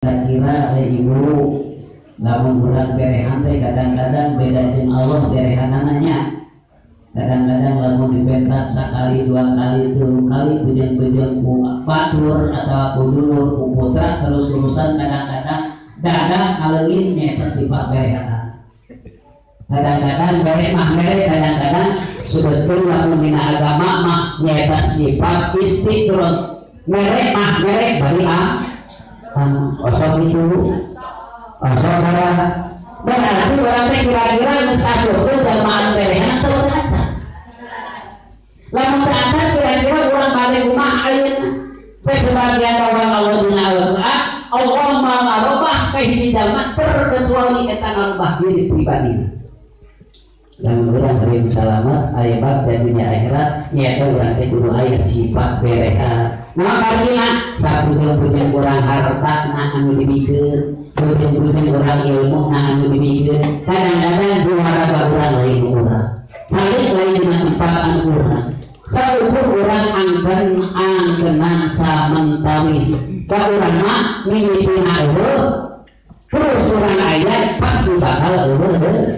Kira ibu lamun urang berehan teh kadang-kadang beda jeung Allah berehanananya. Kadang-kadang lamun dipentas sakali dua kali tilu kali bujang-bujang ku batur atau ku dulur ku putra terus urusan kadang-kadang dadak kaleungin nyaeta sifat berehanan. Kadang-kadang bere mah mere, kadang-kadang sebetulnya lamun dina agama mah nyaeta sifat istiqrot. Mere mah mere bari osok itu osok darah berarti orang teh kira-kira ngesasukeun jelmaan berehan atau acan lamun teu acan kira-kira urang bade kumaha ayeuna teh sebagian bawang Allah dina Al-Qur'an Allah marobah ka hiji jalma terkecuali eta ngarubah diri pribadina lamun urang hari selamat aya bakti dunya akhirat nyaeta urang teh kudu aya sifat berehan. Nah karena sabujeng-bujeng kurang harta nah anu dibikeun, bujeng-bujeng kurang ilmu nah anu dibikeun. Kadang-kadang juara urang lain urang. Saling lain dengan tempat anu urang. Saeukur urang angkenan samentawis. Ka urang mah mimipina eueuh. Terus urang aya pasti bakal eueuh.